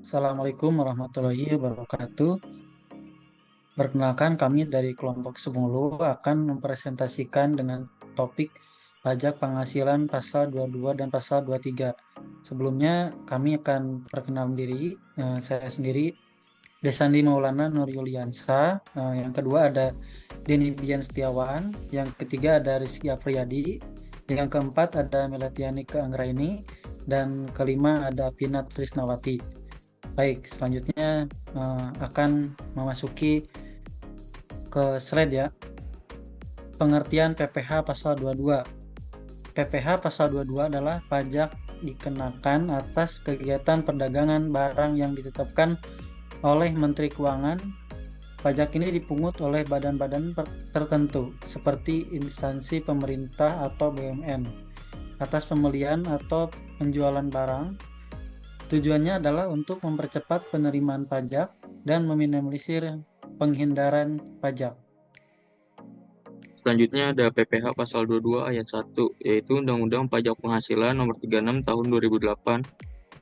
Assalamualaikum warahmatullahi wabarakatuh. Perkenalkan, kami dari kelompok 10 akan mempresentasikan dengan topik pajak penghasilan pasal 22 dan pasal 23. Sebelumnya kami akan perkenalan diri. Saya sendiri Desandi Maulana Nur Yuliansa. Yang kedua ada Denny Dian Setiawan. Yang ketiga ada Rizky Apriyadi. Yang keempat ada Melatiani Keanggraini. Dan kelima ada Pina Trisnawati. Baik, selanjutnya akan memasuki ke slide ya. Pengertian PPh pasal 22. PPh pasal 22 adalah pajak dikenakan atas kegiatan perdagangan barang yang ditetapkan oleh Menteri Keuangan. Pajak ini dipungut oleh badan-badan tertentu seperti instansi pemerintah atau BUMN atas pembelian atau penjualan barang. Tujuannya adalah untuk mempercepat penerimaan pajak dan meminimalisir penghindaran pajak. Selanjutnya ada PPh pasal 22 ayat 1, yaitu Undang-Undang Pajak Penghasilan Nomor 36 Tahun 2008.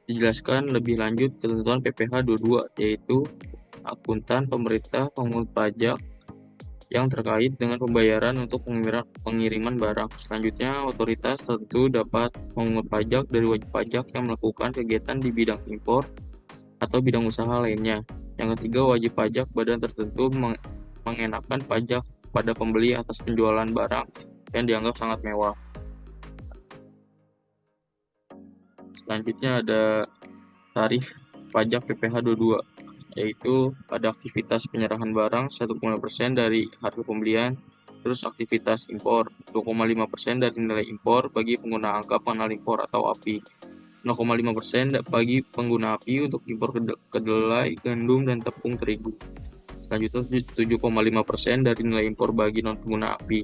Dijelaskan lebih lanjut ketentuan PPh 22, yaitu akuntan pemerintah pemungut pajak yang terkait dengan pembayaran untuk pengiriman barang. Selanjutnya, otoritas tertentu dapat memungut pajak dari wajib pajak yang melakukan kegiatan di bidang impor atau bidang usaha lainnya. Yang ketiga, wajib pajak badan tertentu mengenakan pajak pada pembeli atas penjualan barang yang dianggap sangat mewah. Selanjutnya ada tarif pajak PPh 22, yaitu pada aktivitas penyerahan barang 1,5% dari harga pembelian, terus aktivitas impor 2,5% dari nilai impor bagi pengguna angka pengenal impor atau API, 0,5% bagi pengguna API untuk impor kedelai, gandum, dan tepung terigu. Selanjutnya 7,5% dari nilai impor bagi non-pengguna API.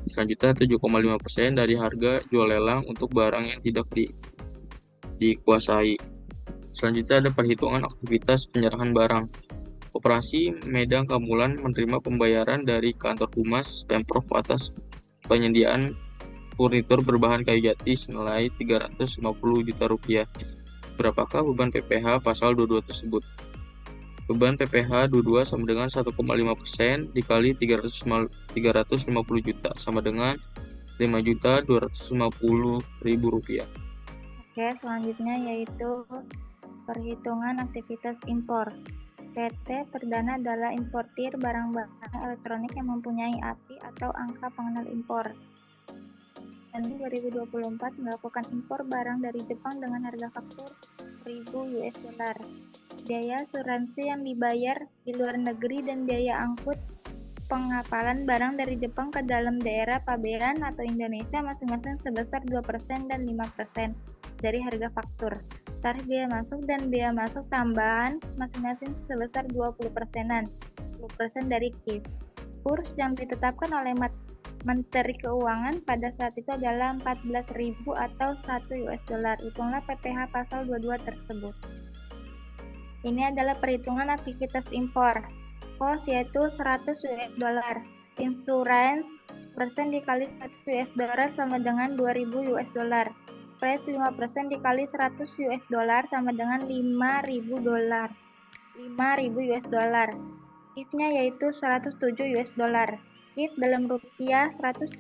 Selanjutnya 7,5% dari harga jual lelang untuk barang yang tidak dikuasai. Selanjutnya ada perhitungan aktivitas penyerahan barang. Koperasi Medang Kamulan menerima pembayaran dari kantor Humas Pemprov atas penyediaan furnitur berbahan kayu jati senilai 350 juta rupiah. Berapakah beban PPh pasal 22 tersebut? Beban PPh 22 sama dengan 1,5% dikali 350 juta sama dengan 5.250.000 rupiah. Oke, selanjutnya yaitu perhitungan aktivitas impor. PT Perdana adalah importir barang-barang elektronik yang mempunyai API atau angka pengenal impor. Dan 2024 melakukan impor barang dari Jepang dengan harga faktur 1000 US dollar. Biaya asuransi yang dibayar di luar negeri dan biaya angkut pengapalan barang dari Jepang ke dalam daerah pabean atau Indonesia masing-masing sebesar 2% dan 5% dari harga faktur. Tarif biaya masuk dan biaya masuk tambahan masing-masing sebesar 20%-an, 10% dari KIF. Kurs yang ditetapkan oleh Menteri Keuangan pada saat itu adalah 14.000 atau 1 US dollar. Hitunglah PPh pasal 22 tersebut. Ini adalah perhitungan aktivitas impor. Cost yaitu 100 US dollar. Insurance persen dikali 100 US dollar sama dengan 2000 US dollar. Price 5% dikali 100 US dollar sama dengan 5.000 dolar. 5.000 US dollar. If-nya yaitu 107 US dollar. If dalam rupiah 107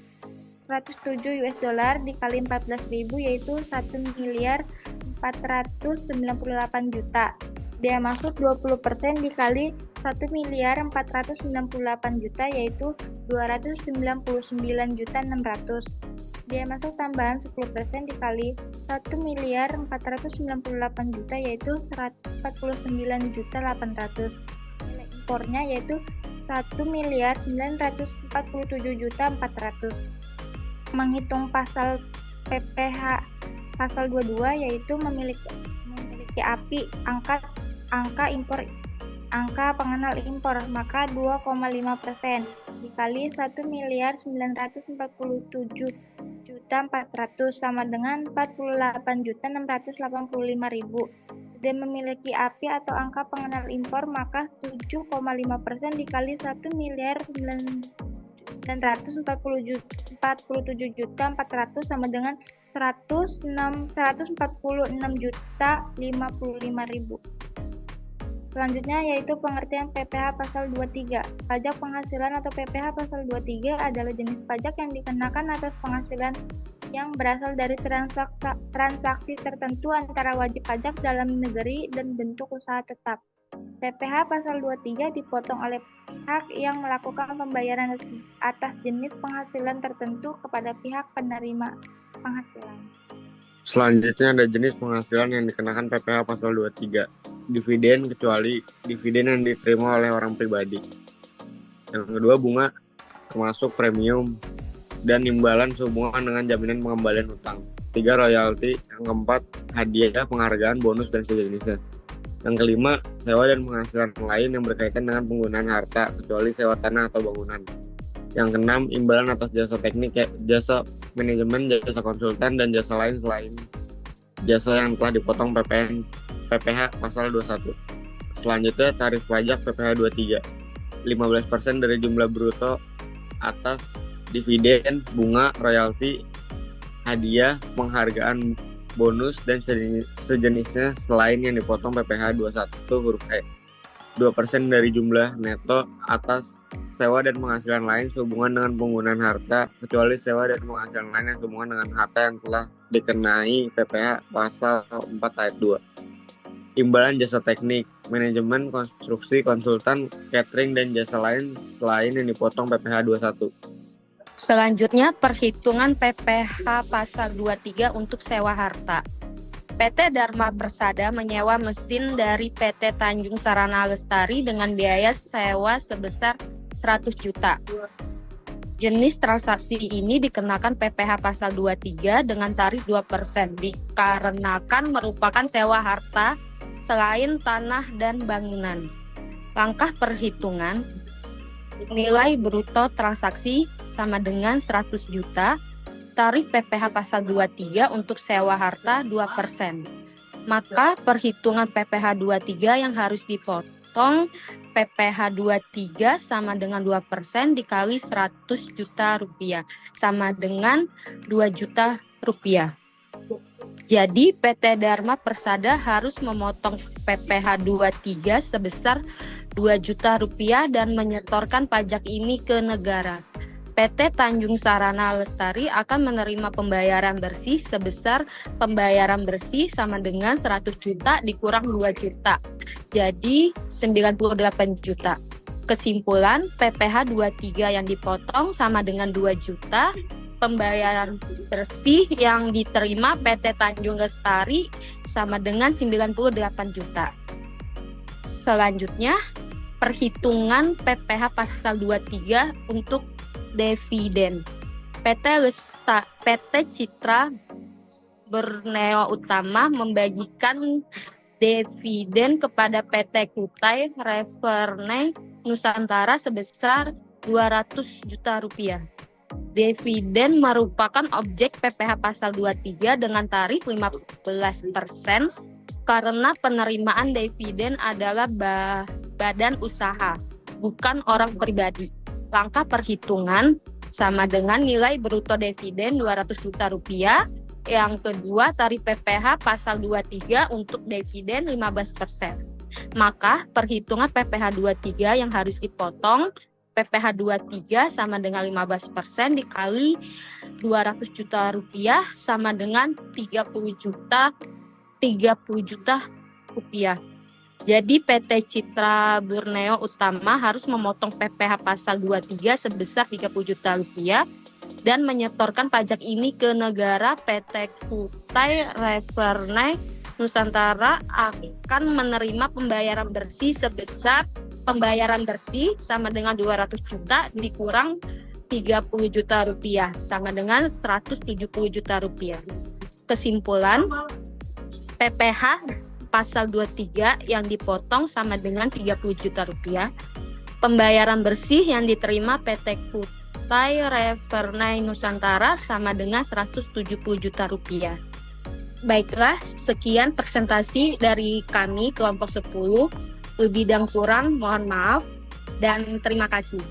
US dollar dikali 14.000 yaitu 1.498 juta. Biaya masuk 20% dikali 1.498 juta yaitu 299.600. Biaya masuk tambahan 10% dikali 1.498 juta yaitu 149.800. Nilai impornya yaitu 1.947.400. Menghitung pasal PPh pasal 22 yaitu memiliki API angka pengenal impor, maka 2,5% dikali 1.947.400 sama dengan 48.685.000. Dan memiliki API atau angka pengenal impor, maka 7,5% dikali 1.947.400 sama dengan 146.055.000. Selanjutnya yaitu pengertian PPh pasal 23. Pajak penghasilan atau PPh pasal 23 adalah jenis pajak yang dikenakan atas penghasilan yang berasal dari transaksi tertentu antara wajib pajak dalam negeri dan bentuk usaha tetap. PPh pasal 23 dipotong oleh pihak yang melakukan pembayaran atas jenis penghasilan tertentu kepada pihak penerima penghasilan. Selanjutnya ada jenis penghasilan yang dikenakan PPh pasal 23. Dividen kecuali dividen yang diterima oleh orang pribadi. Yang kedua bunga termasuk premium dan imbalan sehubungan dengan jaminan pengembalian utang. 3 royalti. Yang keempat hadiah, penghargaan, bonus dan sejenisnya. Yang kelima sewa dan penghasilan lain yang berkaitan dengan penggunaan harta kecuali sewa tanah atau bangunan. Yang keenam imbalan atas jasa teknik, jasa manajemen, jasa konsultan dan jasa lain selain jasa yang telah dipotong PPh pasal 21. Selanjutnya tarif pajak PPh 23. 15% dari jumlah bruto atas dividen, bunga, royalti, hadiah, penghargaan, bonus dan sejenisnya selain yang dipotong PPh 21 huruf E. 2% dari jumlah neto atas sewa dan penghasilan lain sehubungan dengan penggunaan harta kecuali sewa dan penghasilan lain yang sehubungan dengan harta yang telah dikenai PPh pasal 4 ayat 2. Imbalan jasa teknik, manajemen, konstruksi, konsultan, catering dan jasa lain selain yang dipotong PPh 21. Selanjutnya perhitungan PPh pasal 23 untuk sewa harta. PT Dharma Persada menyewa mesin dari PT Tanjung Sarana Lestari dengan biaya sewa sebesar 100 juta. Jenis transaksi ini dikenakan PPh pasal 23 dengan tarif 2% dikarenakan merupakan sewa harta selain tanah dan bangunan. Langkah perhitungan nilai bruto transaksi sama dengan 100 juta. Tarif PPh pasal 23 untuk sewa harta 2%. Maka perhitungan PPh 23 yang harus dipotong PPh 23 sama dengan 2% dikali 100 juta rupiah sama dengan 2 juta rupiah. Jadi PT Dharma Persada harus memotong PPh 23 sebesar 2 juta rupiah dan menyetorkan pajak ini ke negara. PT Tanjung Sarana Lestari akan menerima pembayaran bersih sebesar pembayaran bersih sama dengan 100 juta dikurang 2 juta. Jadi 98 juta. Kesimpulan PPh 23 yang dipotong sama dengan 2 juta. Pembayaran bersih yang diterima PT Tanjung Lestari sama dengan 98 juta. Selanjutnya perhitungan PPh pasal 23 untuk dividen. PT Citra Borneo Utama membagikan dividen kepada PT Kutai Referne Nusantara sebesar 200 juta rupiah. Dividen merupakan objek PPh pasal 23 dengan tarif 15% karena penerimaan dividen adalah badan usaha, bukan orang pribadi. Langkah perhitungan sama dengan nilai bruto dividen 200 juta rupiah. Yang kedua tarif PPh pasal 23 untuk dividen 15%. Maka perhitungan PPh 23 yang harus dipotong PPh 23 sama dengan 15% dikali 200 juta rupiah sama dengan 30 juta rupiah. Jadi PT Citra Borneo Utama harus memotong PPh pasal 23 sebesar 30 juta rupiah dan menyetorkan pajak ini ke negara. PT Kutai Referne Nusantara akan menerima pembayaran bersih sebesar pembayaran bersih sama dengan 200 juta dikurang 30 juta rupiah sama dengan 170 juta rupiah. Kesimpulan PPh pasal 23 yang dipotong sama dengan 30 juta rupiah. Pembayaran bersih yang diterima PT Kutai Referne Nusantara sama dengan 170 juta rupiah. Baiklah, sekian presentasi dari kami kelompok 10. Lebih dan kurang mohon maaf dan terima kasih.